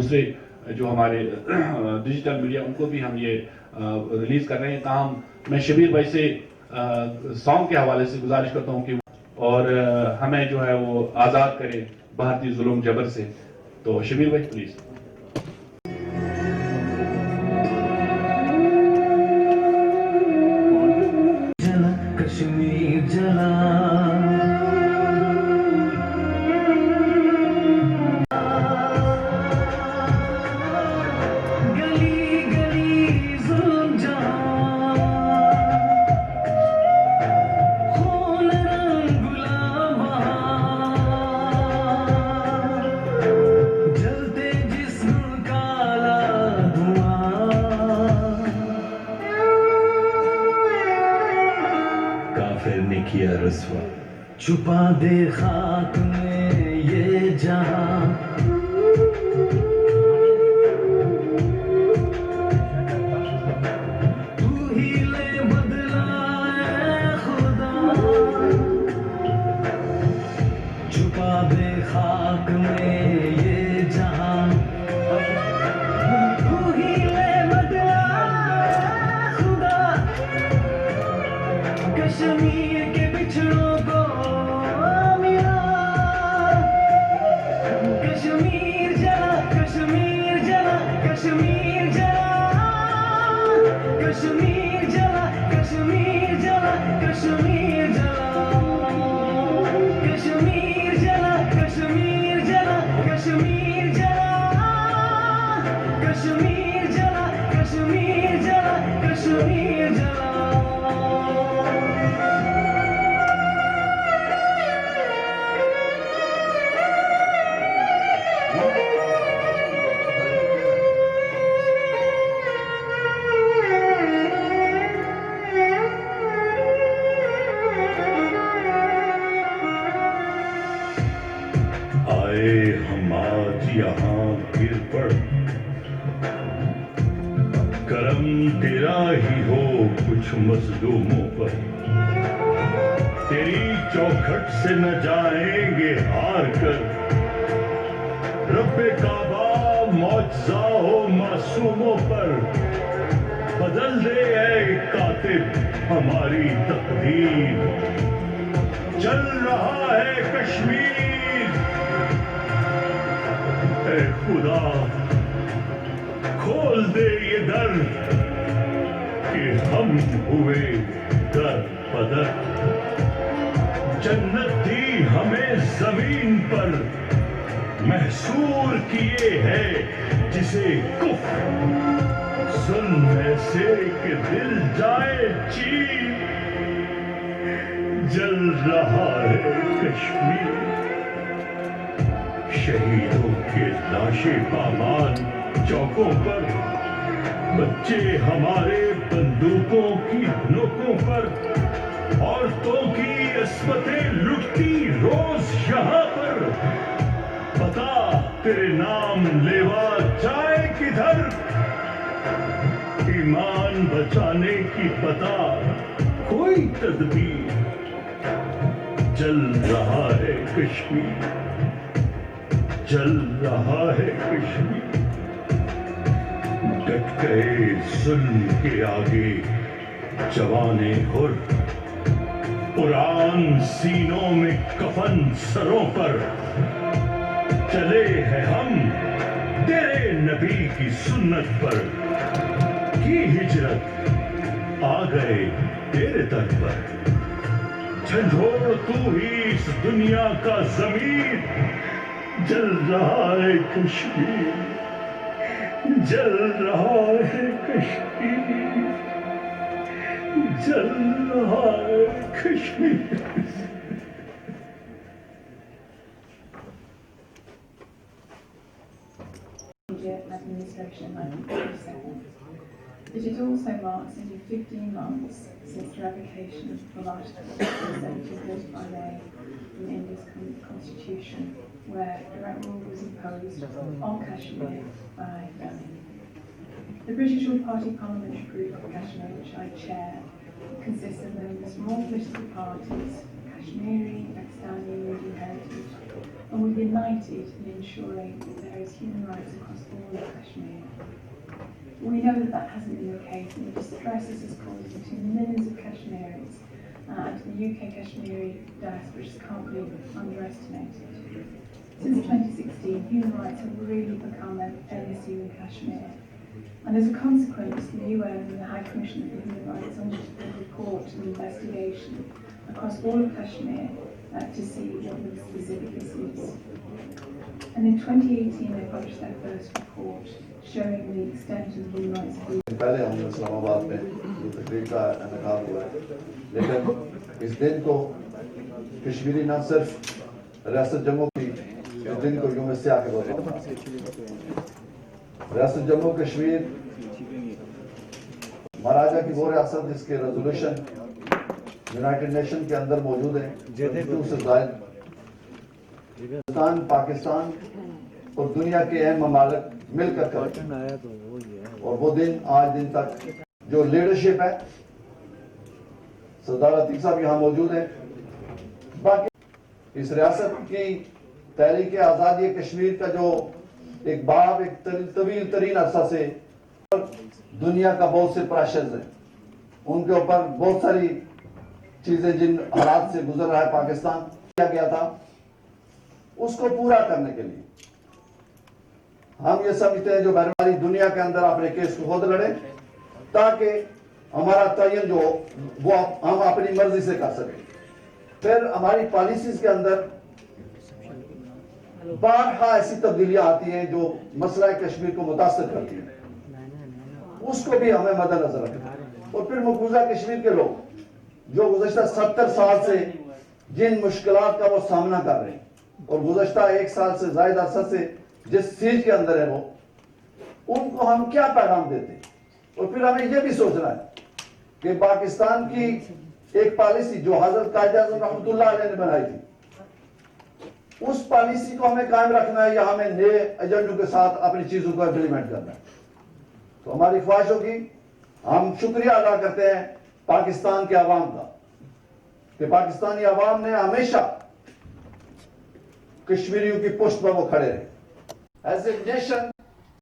دوسرے جو ہمارے ڈیجیٹل میڈیا ان کو بھی ہم یہ ریلیز کر رہے ہیں. تاہم میں شبیر بھائی سے سانگ کے حوالے سے گزارش کرتا ہوں کہ اور ہمیں جو ہے وہ آزاد کرے بھارتی ظلم جبر سے. تو شبیر بھائی پلیز. کشمیر جلا کیا رسوا چھپا دے خاک میں یہ جہاں تو ہی لے بدلا اے خدا چھپا دے خاک میں یہ جہاں تو ہی لے بدلا اے خدا کشمیر کے بچھڑوں کو ملا کشمیر جلا کشمیر جلا کشمیر جلا کشمیر جلا کشمیر جلا کشمیر جلا کشمیر جلا کشمیر جلا کشمیر جلا کشمیر جلا کشمیر جلا کشمیر جلا ہم آج یہاں گر پڑ کرم تیرا ہی ہو کچھ مظلوموں پر تیری چوکھٹ سے نہ جائیں گے ہار کر رب کعبہ معجزہ ہو معصوموں پر بدل دے اے کاتب ہماری تقدیر چل رہا ہے کشمیر اے خدا کھول دے یہ در کہ ہم ہوئے در بدر جنت دی ہمیں زمین پر محصور کیے ہے جسے کفر ظلم ایسے کہ دل جائے چیر جل رہا ہے کشمیر شہیدوں کے لاشیں پامال چوکوں پر بچے ہمارے بندوقوں کی نوکوں پر عورتوں کی عصمتیں لٹتی روز یہاں پر بتا تیرے نام لیوا جائے کدھر ایمان بچانے کی بتا کوئی تدبیر جل رہا ہے کشمیر جل رہا ہے کشمیر ڈٹ گئے ظلم کے آگے جوانے حر قرآن سینوں میں کفن سروں پر چلے ہیں ہم تیرے نبی کی سنت پر کی ہجرت آ گئے تیرے در پر جھنجھوڑ تو ہی اس دنیا کا ضمیر جل رہا ہے کشمیر جل رہا ہے کشمیر جل رہا ہے Kashmir Administration in 1947. It also marks nearly 15 months since the revocation of the Article 1745A in India's constitution, where direct rule was imposed on Kashmir by Delhi. The British All Party Parliamentary Group of Kashmir, which I chair, consists of members from all political parties, Kashmiri, Pakistani, and Indian heritage, and we're united in ensuring that there is human rights across all of Kashmir. We know that that hasn't been the case, and the distress this has caused to millions of Kashmiris and to the UK Kashmiri diaspora just can't be underestimated. Since 2016, human rights have really become an issue in Kashmir, and as a consequence, the UN and the High Commissioner for Human Rights launched a report and investigation across all of Kashmir to see what were the specific issues. And in 2018, they published their first report showing the extent of human rights abuses. पहले हमने इस्लामाबाद में ये तकरीर का इनेकाद हुआ है, लेकिन इस दिन को कश्मीरी न सिर्फ रियासत जम्मू की इस दिन को यूं से आके बताऊंगा। रियासत जम्मू कश्मीर महाराजा की वो रियासत जिसके रेजोल्यूशन यूनाइटेड नेशन के अंदर मौजूद है, से जायद पाकिस्तान और दुनिया के अहम ममालिक मिलकर करते हैं। और वो दिन आज दिन तक जो लीडरशिप है, सरदार अतीक साहब यहाँ मौजूद हैं, बाकी इस रियासत की तहरीक आज़ादी कश्मीर का जो एक बाब एक तवील तरीन अरसा से दुनिया का बहुत से प्रेशर्स हैं, उनके ऊपर बहुत सारी चीजें जिन हालात से गुजर रहा है पाकिस्तान किया गया था, उसको पूरा करने के लिए हम ये समझते हैं जो बहरहाली दुनिया के अंदर अपने केस को खुद लड़े, ताकि हमारा तयन जो वो हम अपनी मर्जी से कर सकें। फिर हमारी पॉलिसीज के अंदर बारहा ऐसी तब्दीलियां आती हैं जो मसला कश्मीर को मुतासर करती हैं, उसको भी हमें मद्देनजर रखना। और फिर मकबूजा कश्मीर के लोग जो गुज़श्ता 70 साल से जिन मुश्किलात का वो सामना कर रहे हैं और गुज़श्ता 1 साल से ज़ायद अरसा से जिस सीज के अंदर है, वो उनको हम क्या पैगाम देते हैं। और फिर हमें यह भी सोचना है कि पाकिस्तान की एक पॉलिसी जो हजरत कायद आज़म रहमतुल्लाह अलैह ने बनाई थी, उस पॉलिसी को हमें कायम रखना है या हमें नए एजेंडों के साथ अपनी चीजों को इम्प्लीमेंट करना है। तो हमारी ख्वाहिश होगी, हम शुक्रिया अदा करते हैं पाकिस्तान के अवाम का कि पाकिस्तानी अवाम ने हमेशा कश्मीरियों की पुष्ट पर वो खड़े रहे। एज ए नेशन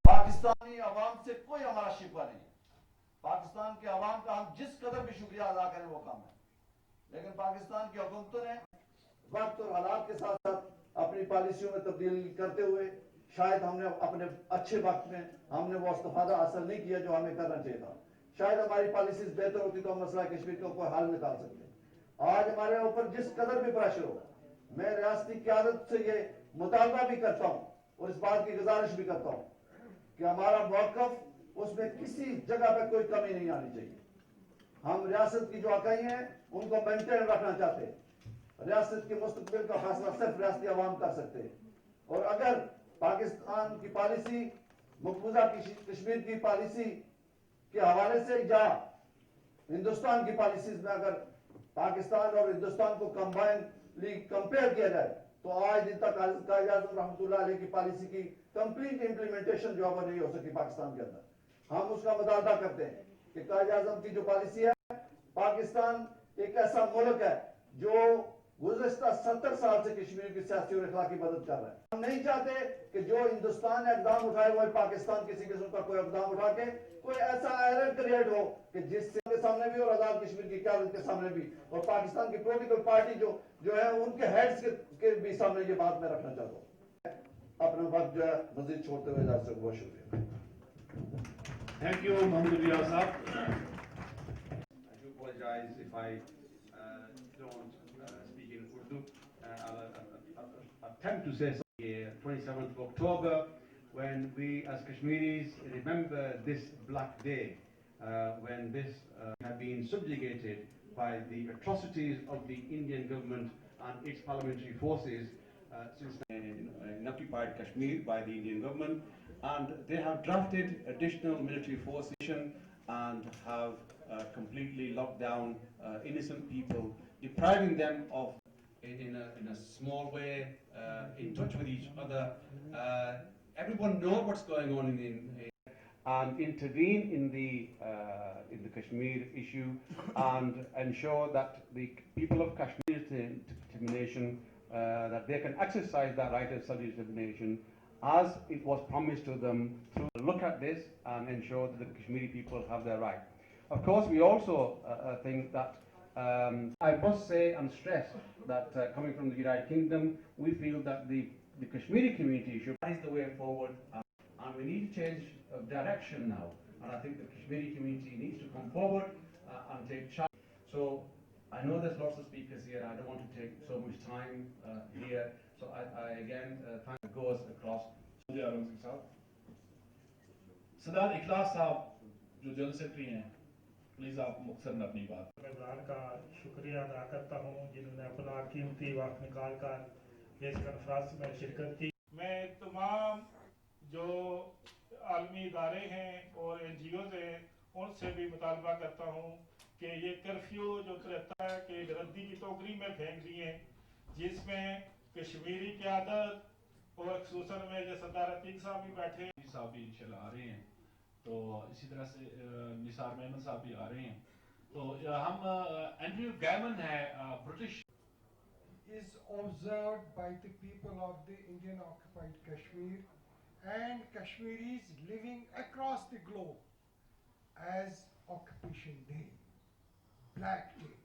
पाकिस्तानी अवाम से कोई हमारा शिकवा नहीं, पाकिस्तान के अवाम का हम जिस कदर भी शुक्रिया अदा करें वो कम है, लेकिन पाकिस्तान की हुकूमतों ने वक्त और हालात के साथ साथ अपनी पॉलिसियों में तब्दील करते हुए शायद हमने अपने अच्छे वक्त में हमने वो इस्तेफादा हासिल नहीं किया जो हमें करना चाहिए था। शायद हमारी पॉलिसीज बेहतर होती तो हम मसला कश्मीर का कोई हल निकाल सकते। आज हमारे ऊपर जिस कदर भी प्रेशर हो, मैं रियासती क़यादत से ये मुतालबा भी करता हूँ और इस बात की गुजारिश भी करता हूँ कि हमारा मौक़िफ़ उसमें किसी जगह पर कोई कमी नहीं आनी चाहिए। हम रियासत की जो अकाई हैं उनको मेंटेन रखना चाहते हैं। रियासत के मुस्तकबिल का फैसला सिर्फ रियासती अवाम कर सकते हैं। और अगर पाकिस्तान की पॉलिसी मकबूजा कश्मीर की पॉलिसी के हवाले से या हिंदुस्तान की पॉलिसीज में अगर पाकिस्तान और हिंदुस्तान को कंबाइनली कंपेयर किया जाए तो आज दिन तक कायद आज़म रहमतुल्लाह अलैह की पॉलिसी की कंप्लीट इंप्लीमेंटेशन जो है नहीं हो सकी पाकिस्तान के अंदर। हम उसका मुतालबा करते हैं कि कायद आज़म की जो पॉलिसी है, पाकिस्तान एक ऐसा मुल्क है जो गुज़श्ता 70 साल से कश्मीर की सियासी और इखलाकी मदद कर रहा है। हम नहीं चाहते कि जो हिंदुस्तान ने इक़दाम उठाए वो पाकिस्तान किसी किस्म का कोई इक़दाम उठा के कोई ऐसा एरर क्रिएट हो कि जिससे के सामने भी और आज़ाद कश्मीर की क़यादत के सामने भी और पाकिस्तान की पॉलिटिकल पार्टी जो है उनके हेड्स के भी सामने ये बात मैं रखना चाहता हूँ। अपना वक्त जो है मजीद छोड़ते हुए इजाज़त से बहुत शुक्रिया। थैंक यू मोहम्मद रियाज साहब। I do apologize if I don't speak in Urdu. I'll attempt to say something. 27th of October, when we as Kashmiris remember this black day, when this had been subjugated by the atrocities of the Indian government and its paramilitary forces since in occupied Kashmir by the Indian government, and they have drafted additional military forces and have completely locked down innocent people, depriving them of in a small way, in touch with each other. Everyone knows what's going on and intervene in the Kashmir issue and ensure that the people of Kashmir's determination that they can exercise that right of self-determination as it was promised to them through look at this and ensure that the Kashmiri people have their right. Of course, we also think that I must say and stress that coming from the United Kingdom, we feel that the Kashmiri community should rise the way forward, and we need to change direction now. And I think the Kashmiri community needs to come forward and take charge. So I know there's lots of speakers here. I don't want to take so much time here. So I again thank goes across. सरदार इखलास साहब जो general secretary हैं, please आप मुख्तसर अपनी बात। मेहमान का शुक्रिया अदा करता हूँ जिन्होंने अपना कीमती वक्त निकाल कर इस कॉन्फ्रेंस में शिरकत की। मैं तमाम जो आलमी इदारे हैं और NGOs हैं उनसे भी मुतालबा करता हूँ कि ये कर्फ्यू जो रहता है कि रद्दी की टोकरी में फेंक दिए, जिसमें कश्मीरी क़यादत और खुसूसन में जो सरदार अतीक साहब भी बैठे साहब भी इंशाल्लाह आ रहे हैं, तो इसी तरह से निसार मेमन साहब भी आ रहे हैं। तो हम एंड्रयू गैमन है British is observed by the people of the Indian occupied Kashmir and Kashmiris living across the globe as Occupation Day, Black Day,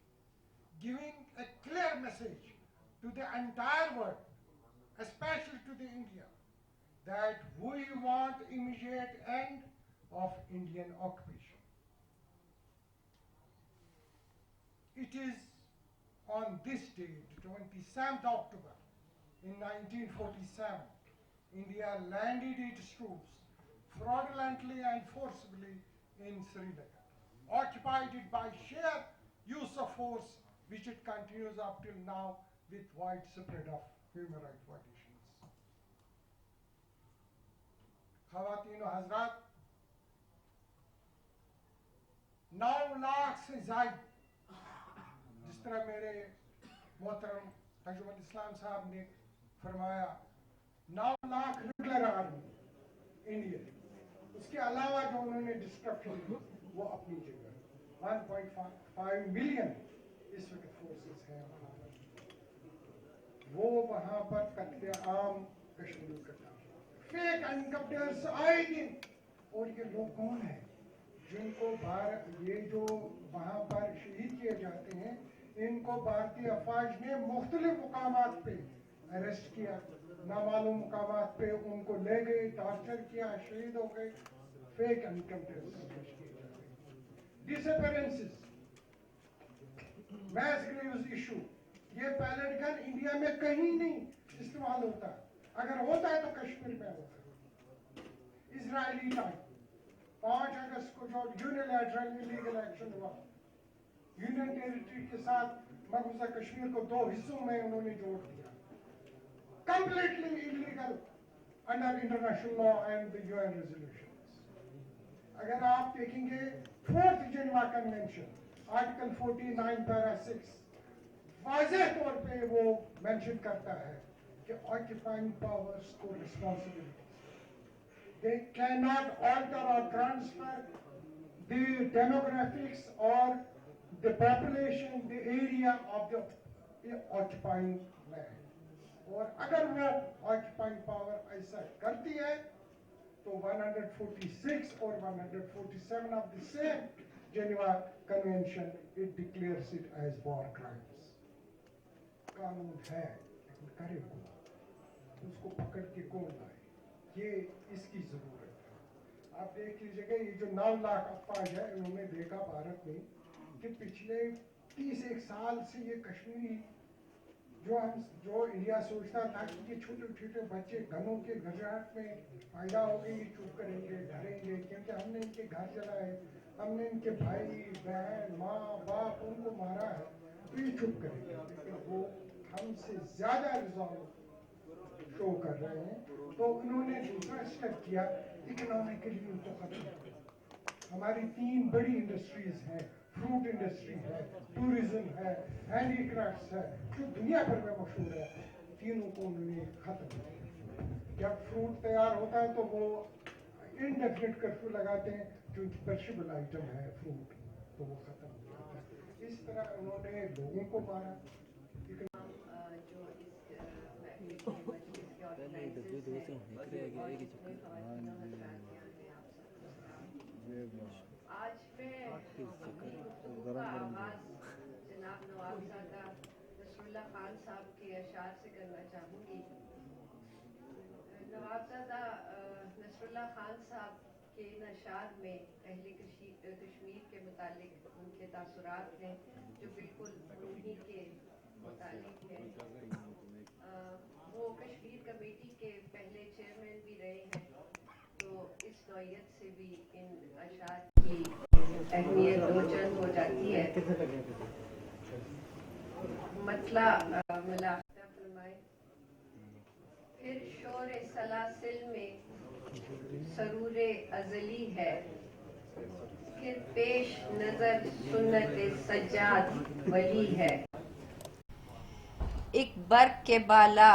giving a clear message to the entire world, especially to the India, that we want immediate end of Indian occupation. It is on this date, 27th October in 1947, India landed its troops fraudulently and forcibly in Srinagar, occupied it by sheer use of force, which it continues up till now with widespread of human rights violations. Khawateen o Hazrat, 9 lakh से ज़ायद, जिस तरह मेरे मोहतरम तजुल इस्लाम साहब ने फरमाया, 9 lakh regular army Indian, उसके अलावा जो उन्होंने डिस्ट्रक्शन की वो अपनी जगह, 1.5 मिलियन इस वक्त फोर्सेस हैं वहाँ पर, वो वहाँ पर कत्ले-आम कश्मीर करता है, फेक एनकाउंटर्स आए दिन। और ये लोग कौन हैं जिनको ये जो वहाँ पर शहीद किए जाते हैं, इनको भारतीय अफवाज ने मुख्तलिफ मुकामात पे अरेस्ट किया, नामालूम मुकामात पे उनको ले गए, टॉर्चर किया, शहीद हो गए, फेक एनकाउंटर्स किए जाते हैं, डिसअपीयरेंसेस, मैस ग्रेव्स इशू। ये पैलेट गन इंडिया में कहीं नहीं इस्तेमाल होता, अगर होता है तो कश्मीर में होता है। इजरायली टाइम 5 अगस्त को जो यूनिलैटरल इलीगल एक्शन हुआ, यूनियन टेरिटरी के साथ मकबूजा कश्मीर को 2 हिस्सों में उन्होंने जोड़ दिया, completely illegal under international law and the UN resolutions. अगर आप देखेंगे 4th Geneva convention article 49 para 6 वाज़ेह तौर पे वो मेंशन करता है कि ऑक्यूपाइंग पावर्स को responsibility, they cannot alter or transfer the demographics or the population, the area of the occupying land. और अगर वो occupying power ऐसा करती है तो 146 और 147 of the same Geneva Convention, it declares it as war crimes. कानून है लेकिन करे कौन, उसको पकड़ के कौन लाए, ये इसकी जरूरत है। आप देख लीजिएगा ये जो 9 लाख अफवाज है, इन्होंने देखा भारत में कि पिछले 31 साल से ये कश्मीरी जो इंडिया सोचता था कि ये छोटे छोटे बच्चे घरों के घबराहट में पैदा हो गए, ये चुप करेंगे, डरेंगे, क्योंकि हमने इनके घर जलाए, हमने इनके भाई बहन माँ बाप उनको मारा है, तो ये चुप करेंगे। लेकिन वो हमसे ज्यादा रिजॉल्व शो कर रहे हैं, तो उन्होंने दूसरा स्टेप किया, इकोनॉमिकली उनको खत्म किया। हमारी 3 बड़ी इंडस्ट्रीज हैं, फ्रूट इंडस्ट्री है, टूरिज्म है, हैंडीक्राफ्ट्स है, जो दुनिया भर में मशहूर है, तीनों को उन्होंने खत्म किया। जब फ्रूट तैयार होता है तो वो इंडेफिनिट कर्फ्यू लगाते हैं, क्योंकि पेरिशेबल आइटम है फ्रूट, तो वो खत्म हो जाता है। इस तरह उन्होंने लोगों को मारा। जो इस मजलिस के ऑर्गेनाइजर्स हैं, और जितने ख़वातीन और हज़रात यहाँ पे आप सबको आज मैं अपनी गुफ्तगू का आगाज़ जनाब नवाबज़ादा नसरुल्लाह खान साहब के अशार से करना चाहूँगी। नवाबज़ादा नसरुल्लाह खान साहब के इन अशार में अहले कश्मीर के मुतालिक उनके तासुरात हैं जो बिल्कुल उन्हीं के मुतालिक हैं। वो कश्मीर कमेटी के पहले चेयरमैन भी रहे हैं, तो इस नौयत से भी इन अशार की अहमियत दो चंद हो जाती है। मतला मिलाता फरमाए, फिर शोर सलासिल में सरूरे अजली है, फिर पेश नजर सुन्नत सज्जाद वली है। एक बर्ग के बाला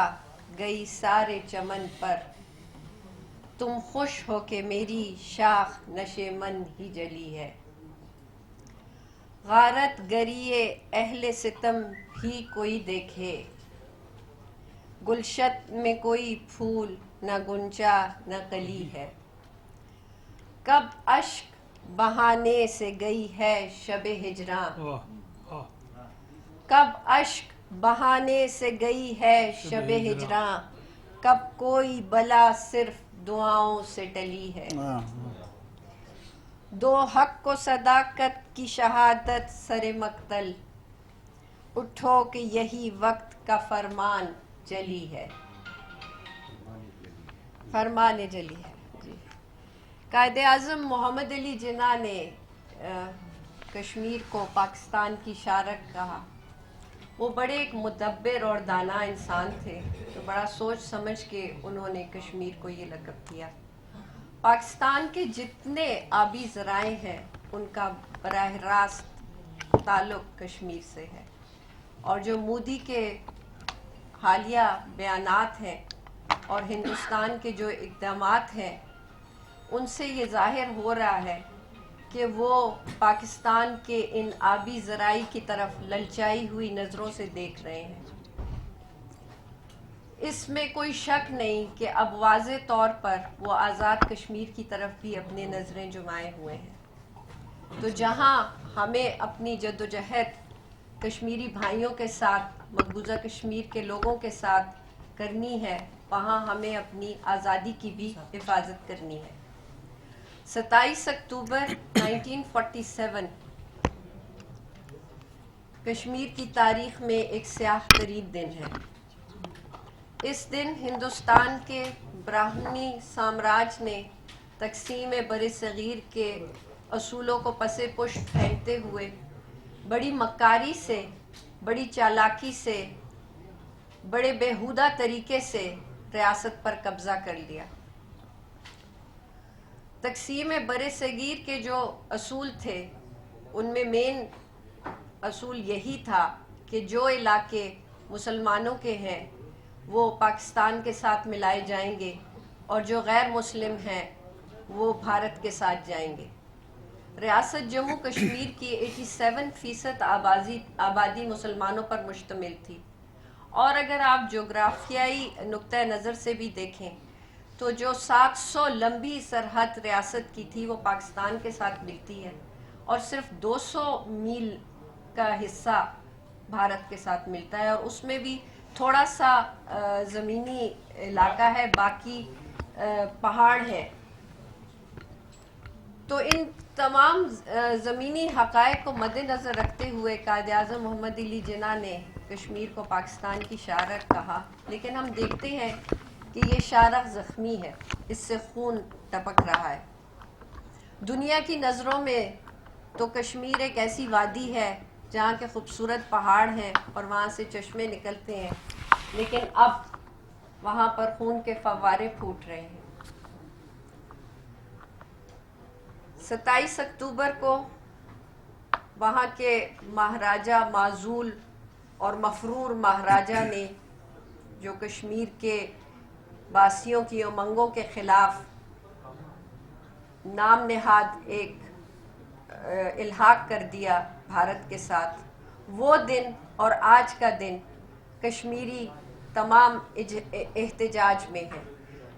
गई सारे चमन पर, तुम खुश हो के मेरी शाख नशे मन ही जली है। गारत गरिए अहले सितम भी कोई देखे, गुलशत में कोई फूल न गुंचा न कली है। कब अश्क बहाने से गई है शबे हिजरां, कब अश्क बहाने से गई है शबे हिजरां, कब कोई बला सिर्फ दुआओं से टली है। दो हक को सदाकत की शहादत सरे मक्तल, उठो कि यही वक्त का फरमान जली है, फरमान जली है जी। कायदे आज़म मोहम्मद अली जिन्ना ने कश्मीर को पाकिस्तान की शारक कहा। वो बड़े एक मुदब्बिर और दाना इंसान थे, तो बड़ा सोच समझ के उन्होंने कश्मीर को ये लक़ब दिया। पाकिस्तान के जितने आबी ज़राए हैं उनका बराह रास्त ताल्लुक़ कश्मीर से है, और जो मोदी के हालिया बयानात हैं और हिंदुस्तान के जो इक़दामात हैं उनसे ये ज़ाहिर हो रहा है कि वो पाकिस्तान के इन आबी ज़राई की तरफ ललचाई हुई नज़रों से देख रहे हैं। इसमें कोई शक नहीं कि अब वाज़े तौर पर वो आज़ाद कश्मीर की तरफ भी अपनी नज़रें जुमाए हुए हैं। तो जहाँ हमें अपनी जद्दोजहद कश्मीरी भाइयों के साथ, मकबूजा कश्मीर के लोगों के साथ करनी है, वहाँ हमें अपनी आज़ादी की भी हिफाजत करनी है। 27 अक्टूबर 1947 कश्मीर की तारीख में एक स्याह तरीन दिन है। इस दिन हिंदुस्तान के ब्राह्मणी साम्राज्य ने तकसीम बरसगीर के असूलों को पसे पुष्ट फेंकते हुए बड़ी मक्कारी से, बड़ी चालाकी से, बड़े बेहुदा तरीके से रियासत पर कब्जा कर लिया। तकसीम बरसगीर के जो असूल थे उनमें मेन असूल यही था कि जो इलाके मुसलमानों के हैं वो पाकिस्तान के साथ मिलाए जाएंगे और जो गैर मुस्लिम हैं वो भारत के साथ जाएंगे। रियासत जम्मू कश्मीर की 87% आबादी मुसलमानों पर मुश्तमिल थी, और अगर आप जोग्राफियाई नुक्ता नज़र से भी देखें तो जो 700 लंबी सरहद रियासत की थी वो पाकिस्तान के साथ मिलती है, और सिर्फ 200 मील का हिस्सा भारत के साथ मिलता है, और उसमें भी थोड़ा सा ज़मीनी इलाका है, बाकी पहाड़ हैं। तो इन तमाम ज़मीनी हक़ाइक़ को मद्देनज़र रखते हुए कायदे आज़म मोहम्मद अली जिन्ना ने कश्मीर को पाकिस्तान की शारक कहा, लेकिन हम देखते हैं कि ये शारक ज़ख्मी है, इससे खून टपक रहा है। दुनिया की नज़रों में तो कश्मीर एक ऐसी वादी है जहाँ के खूबसूरत पहाड़ हैं और वहाँ से चश्मे निकलते हैं, लेकिन अब वहाँ पर खून के फव्वारे फूट रहे हैं। 27 अक्टूबर को वहाँ के महाराजा माजूल और मफरूर महाराजा ने जो कश्मीर के वासियों की उमंगों के खिलाफ नाम नेहाद एक इल्हाक कर दिया भारत के साथ, वो दिन और आज का दिन कश्मीरी तमाम एहतजाज में हैं।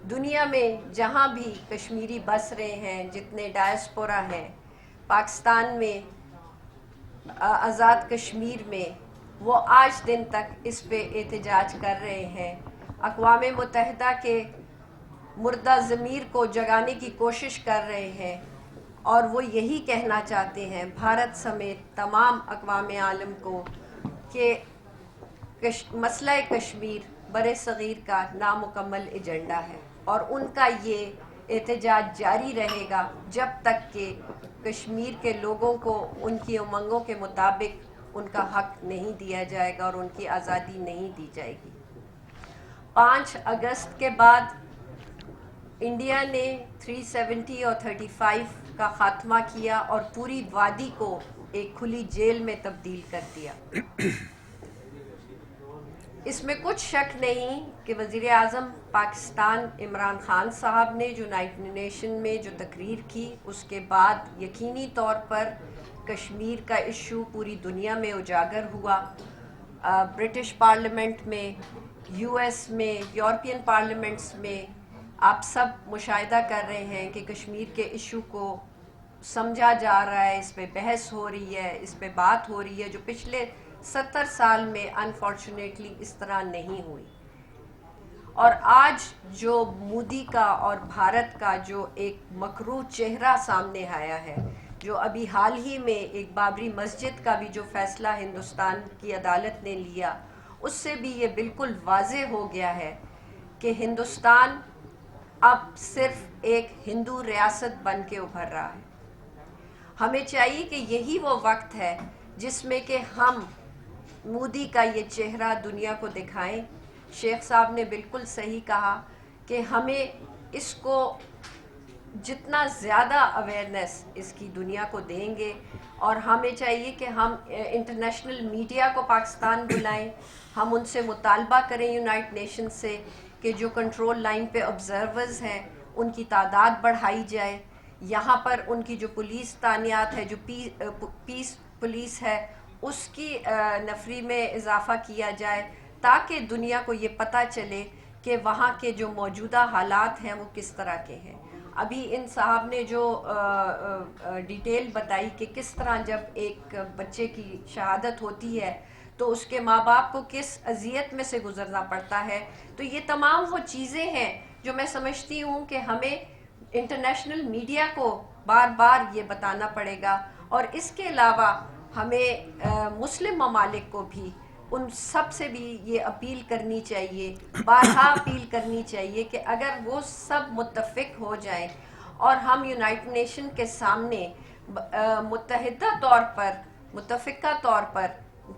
दुनिया में जहाँ भी कश्मीरी बस रहे हैं, जितने डायस्पोरा हैं, पाकिस्तान में आज़ाद कश्मीर में, वो आज दिन तक इस पे एहतजाज कर रहे हैं। अक़वाम मुत्तहिदा के मुर्दा ज़मीर को जगाने की कोशिश कर रहे हैं और वो यही कहना चाहते हैं भारत समेत तमाम अक़वाम आलम को कि मसला कश्मीर बरे सग़ीर का नामुकम्मल एजेंडा है और उनका ये एहतजाज जारी रहेगा जब तक कि कश्मीर के लोगों को उनकी उमंगों के मुताबिक उनका हक नहीं दिया जाएगा और उनकी आज़ादी नहीं दी जाएगी। 5 अगस्त के बाद इंडिया ने 370 और 35 का ख़ात्मा किया और पूरी वादी को एक खुली जेल में तब्दील कर दिया। इसमें कुछ शक नहीं कि वज़ीर आज़म पाकिस्तान इमरान खान साहब ने जो यूनाइटेड नेशन में जो तकरीर की, उसके बाद यकीनी तौर पर कश्मीर का इशू पूरी दुनिया में उजागर हुआ। ब्रिटिश पार्लियामेंट में, US में, यूरोपियन पार्लियामेंट्स में आप सब मुशाहिदा कर रहे हैं कि कश्मीर के इशू को समझा जा रहा है, इस पे बहस हो रही है, इस पे बात हो रही है, जो पिछले 70 साल में अनफॉर्चुनेटली इस तरह नहीं हुई। और आज जो मोदी का और भारत का जो एक मकरू चेहरा सामने आया है, जो अभी हाल ही में एक बाबरी मस्जिद का भी जो फैसला हिंदुस्तान की अदालत ने लिया, उससे भी ये बिल्कुल वाज़ेह हो गया है कि हिंदुस्तान अब सिर्फ एक हिंदू रियासत बन के उभर रहा है। हमें चाहिए कि यही वो वक्त है जिसमें कि हम मोदी का ये चेहरा दुनिया को दिखाएं। शेख साहब ने बिल्कुल सही कहा कि हमें इसको जितना ज़्यादा अवेयरनेस इसकी दुनिया को देंगे और हमें चाहिए कि हम इंटरनेशनल मीडिया को पाकिस्तान बुलाएं, हम उनसे मुतालबा करें यूनाइटेड नेशन से कि जो कंट्रोल लाइन पे ऑब्जर्वर्स हैं उनकी तादाद बढ़ाई जाए, यहाँ पर उनकी जो पुलिस तानियात है, जो पीस पुलिस है, उसकी नफरी में इजाफ़ा किया जाए ताकि दुनिया को ये पता चले कि वहाँ के जो मौजूदा हालात हैं वो किस तरह के हैं। अभी इन साहब ने जो डिटेल बताई कि किस तरह जब एक बच्चे की शहादत होती है तो उसके माँ बाप को किस अजियत में से गुजरना पड़ता है। तो ये तमाम वो चीज़ें हैं जो मैं समझती हूँ कि हमें इंटरनेशनल मीडिया को बार बार ये बताना पड़ेगा और इसके अलावा हमें मुस्लिम ममालिक को भी उन सब से भी ये अपील करनी चाहिए, बारहा अपील करनी चाहिए कि अगर वो सब मुत्तफिक हो जाएं और हम यूनाइटेड नेशन के सामने मुत्तहिदा तौर पर, मुत्तफिका तौर पर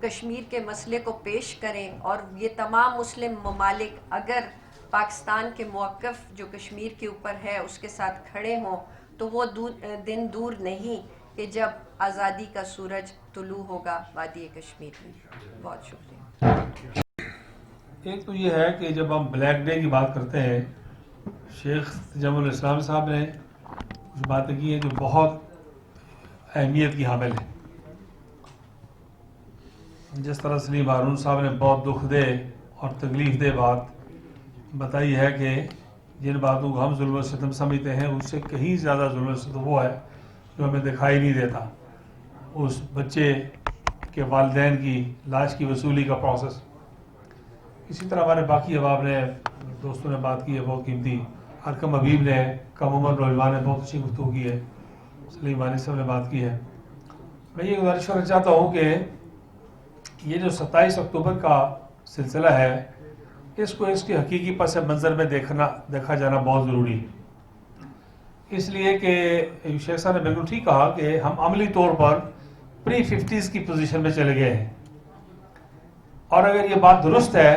कश्मीर के मसले को पेश करें और ये तमाम मुस्लिम ममालिक अगर पाकिस्तान के मौक़िफ़ जो कश्मीर के ऊपर है उसके साथ खड़े हों तो वो दिन दूर नहीं कि जब आज़ादी का सूरज तुलू होगा वादी कश्मीर में। बहुत शुक्रिया। एक तो ये है कि जब हम ब्लैक डे की बात करते हैं, शेख जमुल इस्लाम साहब ने कुछ बातें की हैं जो बहुत अहमियत की हामिल है। जिस तरह सलीम हारून साहब ने बहुत दुख दे और तकलीफ दे बात बताई है कि जिन बातों को हम जुल्म सितम समझते हैं उससे कहीं ज़्यादा जुल्म सितम वो है जो हमें दिखाई नहीं देता। उस बच्चे के वालिदैन की लाश की वसूली का प्रोसेस। इसी तरह हमारे बाकी अहबाब ने, दोस्तों ने बात की है बहुत कीमती। हरकम हबीब ने, कम उमर नौजवान ने बहुत अच्छी गुफ्तगू की है। सलीम वानी साहब ने बात की है। मैं ये गुजारिश करना चाहता हूँ कि ये जो 27 अक्टूबर का सिलसिला है इसको इसके हकीकी पस मंज़र में देखा जाना बहुत ज़रूरी है। इसलिए कि शेख साहब ने बिल्कुल ठीक कहा कि हम अमली तौर पर प्री-50s की पोजीशन में चले गए हैं और अगर ये बात दुरुस्त है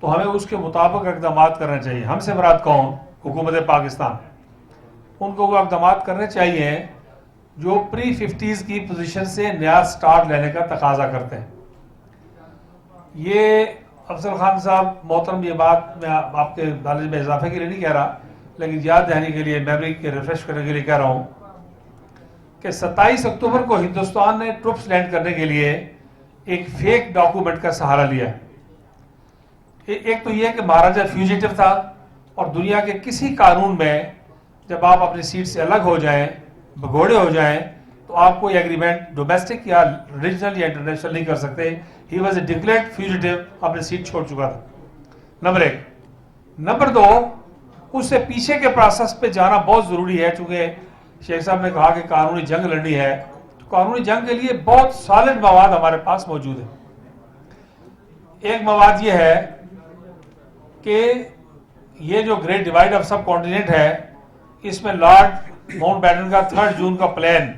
तो हमें उसके मुताबिक इक़दाम करना चाहिए। हमसे मुराद कौन? हुकूमत पाकिस्तान। उनको वो इक़दाम करने चाहिए जो प्री-50s की पोजीशन से नया स्टार्ट लेने का तकाजा करते हैं। ये अफजल खान साहब मोहतरम, ये बात मैं आपके नॉलेज में इजाफे के लिए नहीं कह रहा, लेकिन याद रहने के लिए, मेमोरी के रिफ्रेश करने के लिए कह रहा हूँ कि 27 अक्टूबर को हिंदुस्तान ने ट्रुप्स लैंड करने के लिए एक फेक डॉक्यूमेंट का सहारा लिया। एक तो ये है कि महाराजा फ्यूजिटिव था और दुनिया के किसी कानून में जब आप अपनी सीट से अलग हो जाएं, भगोड़े हो जाएं, तो आप कोई एग्रीमेंट डोमेस्टिक या रीजनल या इंटरनेशनल नहीं कर सकते. He was a declared fugitive, अपनी सीट छोड़ चुका था. नंबर 1. नंबर 2, उससे पीछे के प्रोसेस पे जाना बहुत जरूरी है, चूंकि शेख साहब ने कहा कि कानूनी जंग लड़नी है, तो कानूनी जंग के लिए बहुत सॉलिड मवाद हमारे पास मौजूद है. एक मवाद ये है कि ये जो ग्रेट डिवाइड ऑफ सब कॉन्टिनेंट है, इसमें लॉर्ड माउंटबेटन का 3 जून का प्लान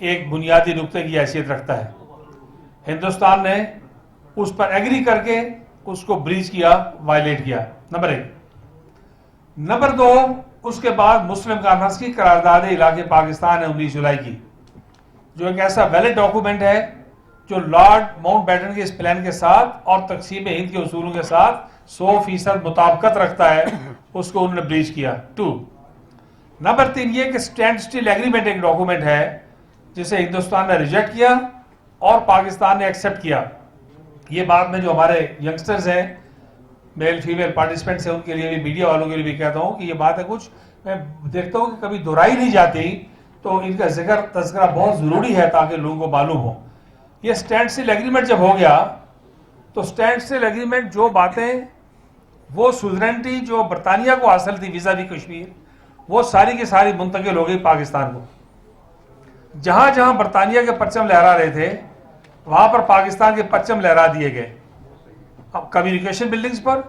एक बुनियादी नुक्ते की हैसियत रखता है. हिंदुस्तान ने उस पर एग्री करके उसको ब्रीच किया, वायलेट किया. नंबर 1. नंबर 2, उसके बाद मुस्लिम कॉन्फ्रेंस की करारदाद इलाके पाकिस्तान है 19 जुलाई की, जो एक ऐसा वैलिड डॉक्यूमेंट है जो लॉर्ड माउंटबेटन के इस प्लान के साथ और तकसीम हिंद के उसूलों के साथ 100% मुताबिकत रखता है, उसको उन्होंने ब्रीच किया. 2. नंबर 3 ये कि स्टैंड स्टिल एग्रीमेंट एक डॉक्यूमेंट है जिसे हिंदुस्तान ने रिजेक्ट किया और पाकिस्तान ने एक्सेप्ट किया. ये बात में जो हमारे यंगस्टर्स हैं, मेल फीमेल पार्टिसिपेंट्स हैं, उनके लिए भी, मीडिया वालों के लिए भी कहता हूँ कि ये बात है कुछ मैं देखता हूँ कि कभी दोहराई नहीं जाती, तो इनका जिक्र तज़किरा बहुत ज़रूरी है ताकि लोगों को मालूम हो. ये स्टैंड स्टिल एग्रीमेंट जब हो गया तो स्टैंड स्टिल एग्रीमेंट जो बातें, वो सुवरेनिटी जो बरतानिया को हासिल थी वीजा वी कश्मीर, वो सारी की सारी मुंतकिल हो गई पाकिस्तान को. जहां जहां बरतानिया के परचम लहरा रहे थे वहां पर पाकिस्तान के परचम लहरा दिए गए. अब कम्युनिकेशन बिल्डिंग्स पर,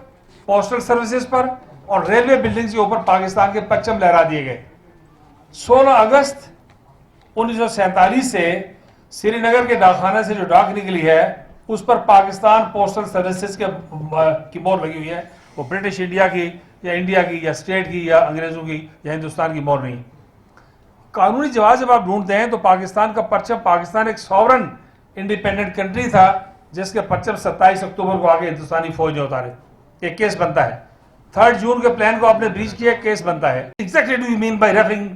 पोस्टल सर्विसेज पर और रेलवे बिल्डिंग्स के ऊपर पाकिस्तान के परचम लहरा दिए गए. 16 अगस्त 1947 से श्रीनगर के डाकखाने से जो डाक निकली है उस पर पाकिस्तान पोस्टल सर्विसेज की मोहर लगी हुई है. वो ब्रिटिश इंडिया की या इंडिया की या स्टेट की या अंग्रेजों की या हिंदुस्तान की मोहर नहीं. कानूनी जवाब जब आप ढूंढते हैं तो पाकिस्तान का परचम, पाकिस्तान एक सॉवरन इंडिपेंडेंट कंट्री था जिसके परचम 27 अक्टूबर को आगे हिंदुस्तानी फौज ने उतारे. एक केस बनता है. 3 जून के प्लान को आपने ब्रीच किया, केस बनता है. Exactly do you mean by referring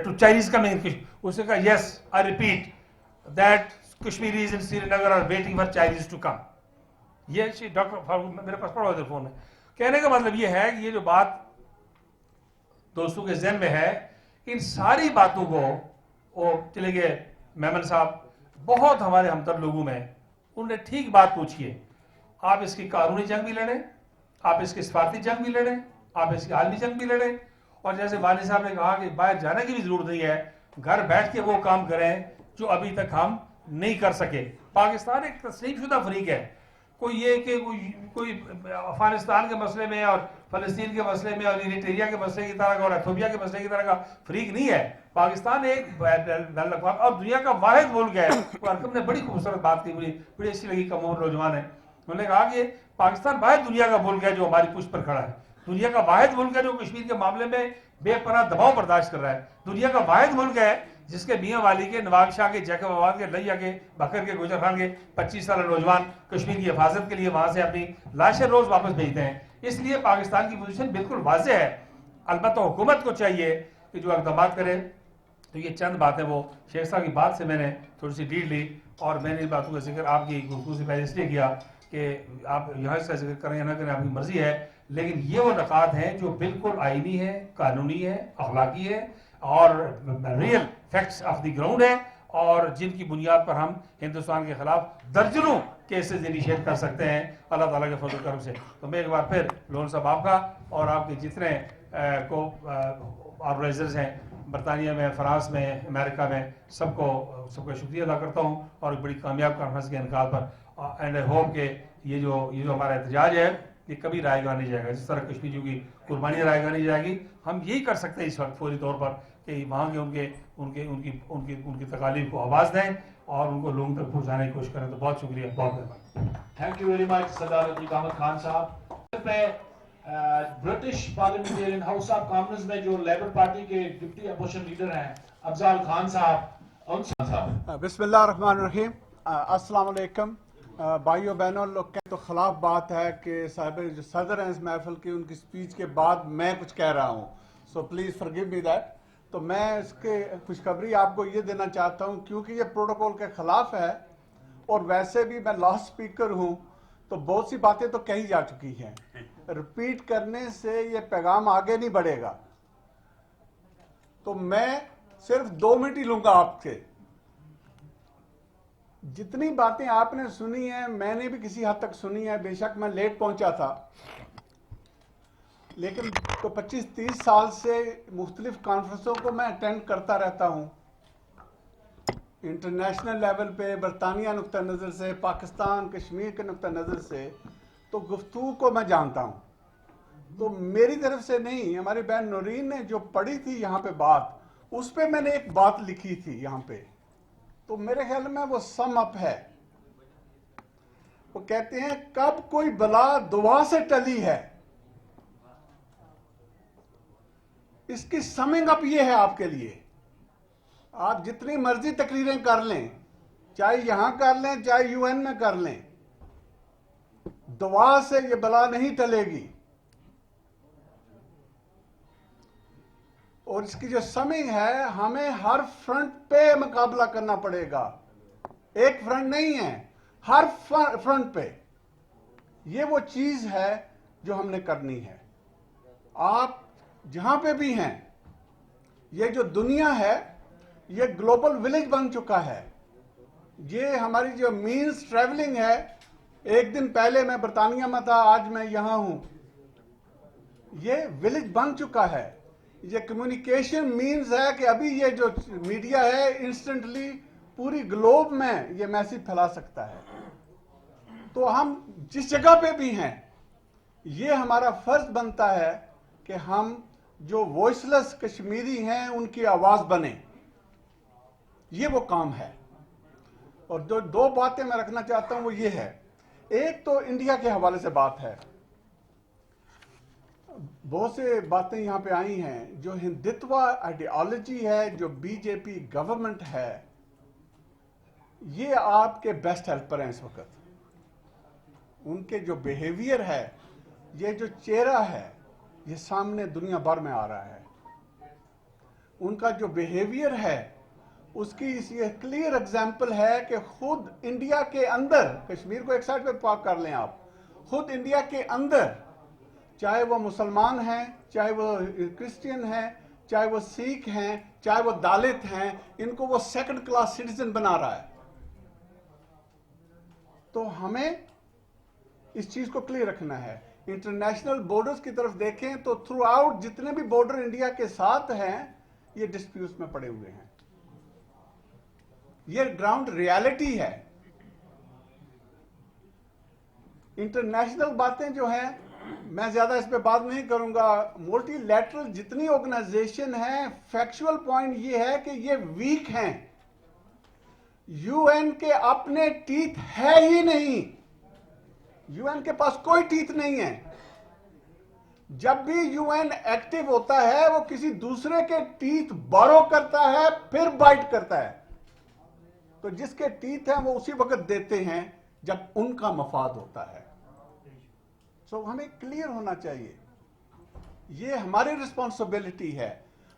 to Chinese coming? उसने कहा yes, I repeat that Kashmiris in Srinagar are waiting for Chinese to come. ये डॉक्टर फारूक मेरे पास पढ़ा हुआ फोन में. कहने का मतलब ये है कि ये जो बात दोस्तों के ज़हन में है, इन सारी बातों को वो चले गए मेमन साहब, बहुत हमारे हमदर्द लोगों में, उन्होंने ठीक बात पूछी है. आप इसकी कानूनी जंग भी लड़ें, आप इसकी सफारती जंग भी लड़ें, आप इसकी आलमी जंग भी लड़ें, और जैसे वानी साहब ने कहा कि बाहर जाने की भी जरूरत नहीं है, घर बैठ के वो काम करें जो अभी तक हम नहीं कर सके. पाकिस्तान एक तस्लीम शुदा फरीक है. कोई ये कि कोई अफगानिस्तान के मसले में और फलस्तीन के मसले में और इरिट्रिया के मसले की तरह का और एथोपिया के मसले की तरह का फरीक नहीं है. पाकिस्तान एक और दुनिया का वाहिद मुल्क है. अरकम ने बड़ी खूबसूरत बात की, मुझे बड़ी अच्छी लगी, कम उम्र नौजवान है. उन्होंने कहा कि पाकिस्तान वाहिद दुनिया का मुल्क है जो हमारी पुष्ट पर खड़ा है. दुनिया का वाहिद मुल्क है जो कश्मीर के मामले में बेपनाह दबाव बर्दाश्त कर रहा है. दुनिया का वाहिद मुल्क है जिसके मियाँ वाली के, नवाब शाह के, जैकबाबाद के, लैया के, बकर के, गुजर खान के 25 साल नौजवान कश्मीर की हिफाजत के लिए वहां से अपनी लाशें रोज वापस भेजते हैं. इसलिए पाकिस्तान की पोजीशन बिल्कुल वाज़ेह है. अलबत्ता हुकूमत को चाहिए कि जो इक़दाम करे. तो ये चंद बातें, वो शेख साहब की बात से मैंने थोड़ी सी डील ली और मैंने इन बातों का जिक्र आपकी गुफ्तगू से पहले इसलिए किया कि आप यहाँ इसका जिक्र करें या ना करें आपकी मर्जी है, लेकिन ये वो नकात हैं जो बिल्कुल आईनी है, कानूनी है, अखलाकी है और real facts of the ground है, और जिनकी बुनियाद पर हम हिंदुस्तान के खिलाफ दर्जनों केसेस इनिशिएट कर सकते हैं अल्लाह ताला के फजल करम से. तो मैं एक बार फिर लोन साहब आपका और आपके जितने को ऑर्गेनाइजर्स हैं बरतानिया में, फ्रांस में, अमेरिका में, सबका शुक्रिया अदा करता हूँ और एक बड़ी कामयाब कॉन्फ्रेंस के इनकाल पर. एंड आई होप कि ये जो हमारा एहतजाज है ये कभी रायगा नहीं जाएगा. जिस तरह कश्मीरियों की कुर्बानी रायगा नहीं जाएगी, हम यही कर सकते हैं इस वक्त फौरी तौर पर कि वहाँ के उनकी तकालीफ को आवाज़ दें और उनको लोगों तक पहुँचाने की कोशिश करें. तो बहुत शुक्रिया, बहुत मेहरबानी. थैंक यू वेरी मच सरदार अतीक अहमद खान साहब. British parliamentarian house of Commons में जो लेबर पार्टी के डिप्टी अपोजिशन लीडर हैं अफजाल खान साहब. बिस्मिल्लाह रहमान रहीम. अस्सलाम वालेकुम भाइयों बहनों. लोग के तो खिलाफ बात है कि साहब जो सदर हैं इस महफिल की, उनकी स्पीच के बाद मैं कुछ कह रहा हूँ, so please forgive me that. तो मैं इसके खुशखबरी आपको ये देना चाहता हूँ क्योंकि ये प्रोटोकॉल के खिलाफ है और वैसे भी मैं लास्ट स्पीकर हूँ, तो बहुत सी बातें तो कही जा चुकी हैं, रिपीट करने से ये पैगाम आगे नहीं बढ़ेगा। तो मैं सिर्फ 2 मिनट ही लूंगा आपके। जितनी बातें आपने सुनी है मैंने भी किसी हद तक सुनी है, बेशक मैं लेट पहुंचा था, लेकिन तो 25-30 साल से मुख्तलिफ कॉन्फ्रेंसों को मैं अटेंड करता रहता हूं, इंटरनेशनल लेवल पे, बरतानिया नुक्ता नज़र से, पाकिस्तान कश्मीर के नुक्ता नज़र से, तो गुफ्तगू को मैं जानता हूं। तो मेरी तरफ से नहीं, हमारी बहन नौरीन ने जो पढ़ी थी यहाँ पे बात, उस पे मैंने एक बात लिखी थी यहाँ पे, तो मेरे ख्याल में वो सम अप है। वो कहते हैं कब कोई बला दुआ से टली है। इसकी समिंग अप ये है आपके लिए, आप जितनी मर्जी तकरीरें कर लें, चाहे यहां कर लें चाहे यूएन में कर लें, दुआ से ये बला नहीं टलेगी। और इसकी जो समिंग है, हमें हर फ्रंट पे मुकाबला करना पड़ेगा, एक फ्रंट नहीं है, हर फ्रंट पे। ये वो चीज है जो हमने करनी है। आप जहां पे भी हैं, ये जो दुनिया है ये ग्लोबल विलेज बन चुका है। ये हमारी जो मीन्स ट्रैवलिंग है, एक दिन पहले मैं बरतानिया में था, आज मैं यहां हूं, ये विलेज बन चुका है। ये कम्युनिकेशन मीन्स है कि अभी ये जो मीडिया है इंस्टेंटली पूरी ग्लोब में ये मैसेज फैला सकता है। तो हम जिस जगह पे भी हैं, ये हमारा फर्ज बनता है कि हम जो वॉइसलेस कश्मीरी हैं उनकी आवाज बने। ये वो काम है। और जो 2 बातें मैं रखना चाहता हूं वो ये है, एक तो इंडिया के हवाले से बात है। बहुत से बातें यहां पे आई हैं, जो हिंदुत्व आइडियोलॉजी है, जो बीजेपी गवर्नमेंट है, ये आपके बेस्ट हेल्पर हैं इस वक्त। उनके जो बिहेवियर है, ये जो चेहरा है, ये सामने दुनिया भर में आ रहा है। उनका जो बिहेवियर है उसकी ये क्लियर एग्जाम्पल है कि खुद इंडिया के अंदर, कश्मीर को एक साइड पे पार्क कर लें आप, खुद इंडिया के अंदर, चाहे वो मुसलमान हैं, चाहे वो क्रिश्चियन हैं, चाहे वो सिख हैं, चाहे वो दलित हैं, इनको वो सेकंड क्लास सिटीजन बना रहा है। तो हमें इस चीज को क्लियर रखना है। इंटरनेशनल बॉर्डर्स की तरफ देखें तो थ्रू आउट जितने भी बॉर्डर इंडिया के साथ हैं, ये डिस्प्यूट्स में पड़े हुए हैं। ये ग्राउंड रियलिटी है। इंटरनेशनल बातें जो हैं, मैं ज्यादा इस पे बात नहीं करूंगा। मल्टीलैटरल जितनी ऑर्गेनाइजेशन है, फैक्चुअल पॉइंट ये है कि ये वीक हैं। यूएन के अपने टीथ है ही नहीं, यूएन के पास कोई टीथ नहीं है। जब भी यूएन एक्टिव होता है, वो किसी दूसरे के टीथ बोरो करता है, फिर बाइट करता है। तो जिसके टीथ हैं वो उसी वक्त देते हैं जब उनका मफाद होता है। सो हमें क्लियर होना चाहिए, ये हमारी रिस्पॉन्सिबिलिटी है।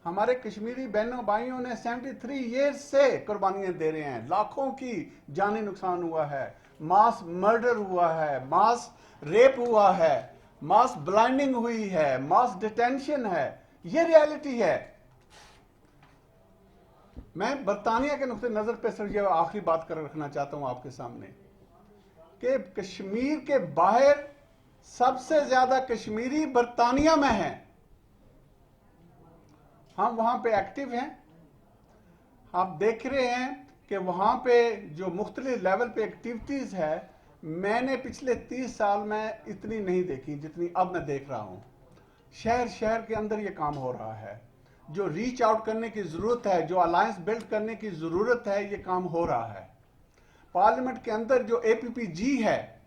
हमारे कश्मीरी बहनों भाइयों ने 73 ईयर्स से कुर्बानियां दे रहे हैं, लाखों की जानी नुकसान हुआ है, मास मर्डर हुआ है, मास रेप हुआ है, मास ब्लाइंडिंग हुई है, मास डिटेंशन है। ये रियलिटी है। मैं बरतानिया के नुक्ते नजर पे सिर्फ ये आखिरी बात कर रखना चाहता हूं आपके सामने कि कश्मीर के बाहर सबसे ज्यादा कश्मीरी बरतानिया में हैं। हम वहां पे एक्टिव हैं। आप देख रहे हैं कि वहां पे जो मुख्तलिफ लेवल पे एक्टिविटीज है, मैंने पिछले 30 साल में इतनी नहीं देखी जितनी अब मैं देख रहा हूं। शहर शहर के अंदर ये काम हो रहा है। जो रीच आउट करने की जरूरत है, जो अलायंस बिल्ड करने की जरूरत है, ये काम हो रहा है। पार्लियामेंट के अंदर जो APPG है,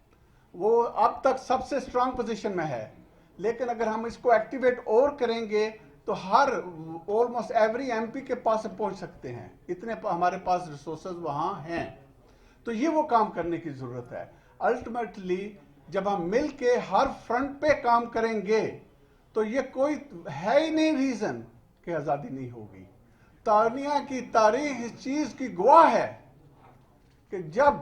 वो अब तक सबसे स्ट्रांग पोजीशन में है, लेकिन अगर हम इसको एक्टिवेट और करेंगे तो हर ऑलमोस्ट एवरी MP के पास पहुंच सकते हैं। इतने हमारे पास रिसोर्सेज वहां हैं। तो ये वो काम करने की जरूरत है। अल्टीमेटली जब हम मिल के हर फ्रंट पे काम करेंगे तो ये कोई है ही नहीं रीजन कि आजादी नहीं होगी। तानिया की तारीख इस चीज की गवाह है कि जब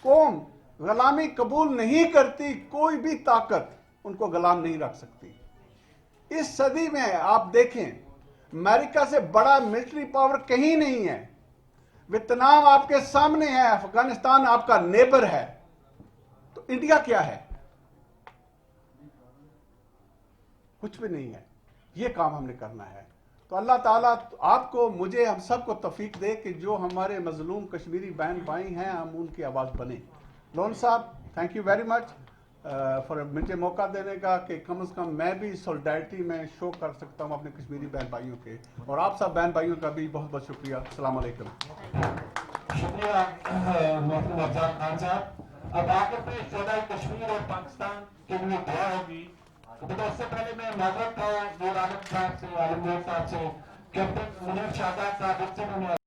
कौम गुलामी कबूल नहीं करती, कोई भी ताकत उनको गुलाम नहीं रख सकती। इस सदी में आप देखें, अमेरिका से बड़ा मिलिट्री पावर कहीं नहीं है। वियतनाम आपके सामने है, अफगानिस्तान आपका नेबर है, तो इंडिया क्या है? कुछ भी नहीं है। ये काम हमने करना है। तो अल्लाह ताला आपको, मुझे, हम सबको तौफीक दे कि जो हमारे मजलूम कश्मीरी बहन भाई हैं, हम उनकी आवाज़ बने। लोन साहब, thank you very much for मुझे मौका देने का कि कम से कम मैं भी सॉलिडारिटी में शो कर सकता हूँ अपने कश्मीरी बहन भाइयों के, और आप सब बहन भाइयों का भी बहुत बहुत शुक्रिया। अस्सलाम वालेकुम। शुक्रिया मोहतरम अफजाल खान साहब। अब आखिर में शोधा कश्मीर और पाकिस्तान के लिए दुआ होगी। तो उससे पहले मैं माजरत था नूर आलम साहब से, आलम साहब से, कैप्टन मुनीर शाहजाद साहब,